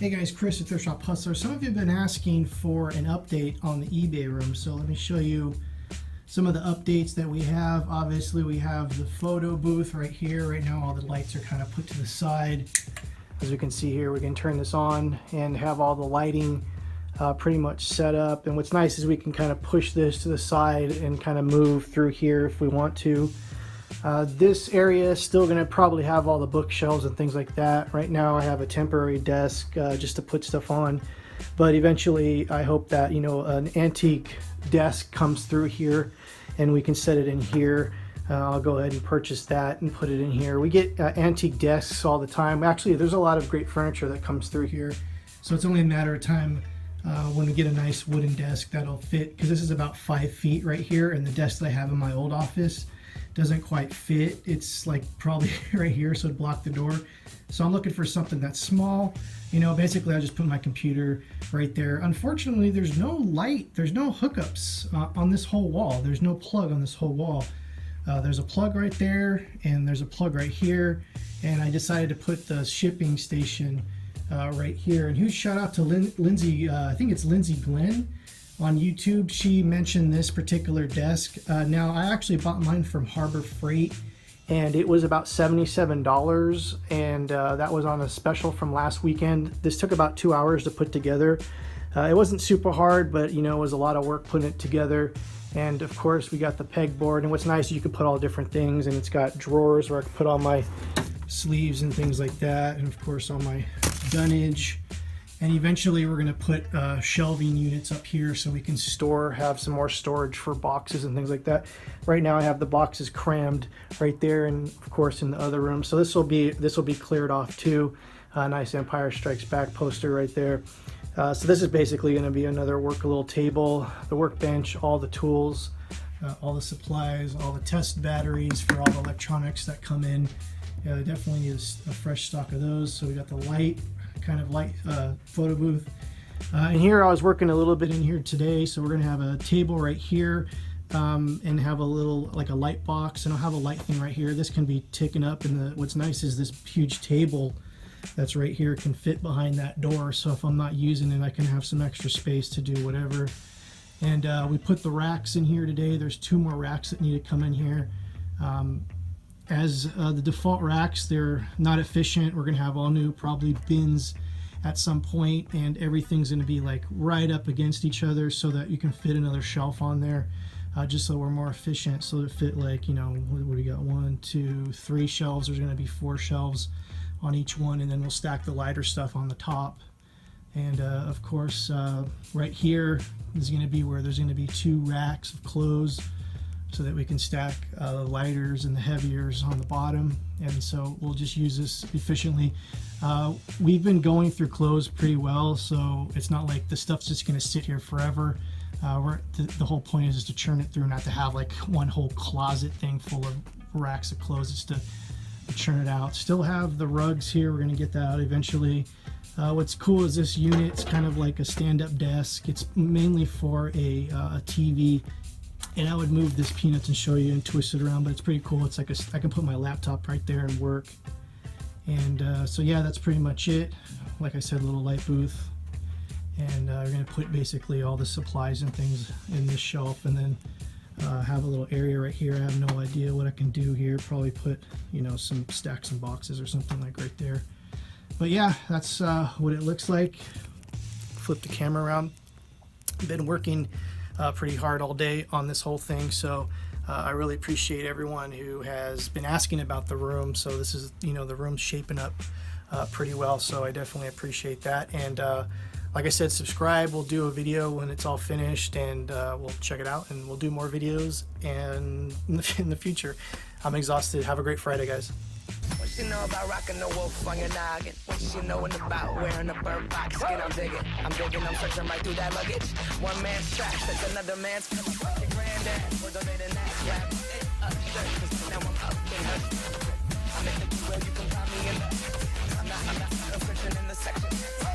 Hey guys, Chris at Thrift Shop Hustler. Some of you have been asking for an update on the eBay room, so let me show you some of the updates that we have. Obviously, we have the photo booth right here. Right now, all the lights are kind of put to the side. As we can see here, we can turn this on and have all the lighting pretty much set up. And what's nice is we can kind of push this to the side and kind of move through here if we want to. This area is still going to probably have all the bookshelves and things like that. Right now I have a temporary desk just to put stuff on, but eventually I hope that, you know, an antique desk comes through here and we can set it in here. I'll go ahead and purchase that and put it in here. We get antique desks all the time. Actually, there's a lot of great furniture that comes through here, so it's only a matter of time when we get a nice wooden desk that'll fit, because this is about 5 feet right here, and the desk that I have in my old office doesn't quite fit. It's like probably right here, so it'd block the door. So I'm looking for something that's small. You know, basically I just put my computer right there. Unfortunately, there's no light, there's no hookups on this whole wall. There's no plug on this whole wall. There's a plug right there, and there's a plug right here, and I decided to put the shipping station right here. And huge shout out to Lindsay, I think it's Lindsay Glenn on YouTube. She mentioned this particular desk. Now I actually bought mine from Harbor Freight, and it was about $77, and that was on a special from last weekend. This took about 2 hours to put together. It wasn't super hard, but you know, it was a lot of work putting it together. And of course we got the pegboard, and what's nice is you can put all different things, and it's got drawers where I can put all my sleeves and things like that, and of course all my dunnage. And eventually we're going to put shelving units up here so we can have some more storage for boxes and things like that. Right now I have the boxes crammed right there, and of course in the other room. So this will be cleared off too. Nice Empire Strikes Back poster right there. So this is basically going to be another little table, the workbench, all the tools, all the supplies, all the test batteries for all the electronics that come in. Definitely need a fresh stock of those. So we got the light photo booth. And here I was working a little bit in here today, so we're gonna have a table right here and have a little, like a light box, and I'll have a light thing right here. This can be taken up, and what's nice is this huge table that's right here can fit behind that door, so if I'm not using it I can have some extra space to do whatever. And we put the racks in here today. There's 2 more racks that need to come in here. As the default racks, they're not efficient. We're gonna have all new probably bins at some point, and everything's gonna be like right up against each other so that you can fit another shelf on there, just so we're more efficient. So to fit, like, you know, what do we got, 1, 2, 3 shelves. There's gonna be 4 shelves on each one, and then we'll stack the lighter stuff on the top. And of course right here is gonna be where there's gonna be 2 racks of clothes, so that we can stack the lighters and the heaviers on the bottom. And so we'll just use this efficiently. We've been going through clothes pretty well, so it's not like the stuff's just gonna sit here forever. The whole point is just to churn it through, not to have like one whole closet thing full of racks of clothes. It's to churn it out. Still have the rugs here. We're gonna get that out eventually. What's cool is this unit's kind of like a stand-up desk. It's mainly for a TV. And I would move this Peanuts and show you and twist it around, but it's pretty cool. It's like I can put my laptop right there and work. And so yeah, that's pretty much it. Like I said, a little light booth. And we're gonna put basically all the supplies and things in this shelf, and then have a little area right here. I have no idea what I can do here. Probably put, you know, stack some boxes or something like right there. But yeah, that's what it looks like. Flip the camera around. Been working pretty hard all day on this whole thing, so I really appreciate everyone who has been asking about the room. So this is, you know, the room's shaping up pretty well, so I definitely appreciate that. And like I said, subscribe. We'll do a video when it's all finished, and we'll check it out, and we'll do more videos and in the future. I'm exhausted. Have a great Friday, guys. What you know about rocking the wolf on your noggin? What you knowin' about wearing a bird box skin? I'm digging, I'm searching right through that luggage. One man's trash, that's another man's. Your granddad was a bit in that rap. Now I'm up in her. I'm in the where you can find me in. I'm not searching in the section.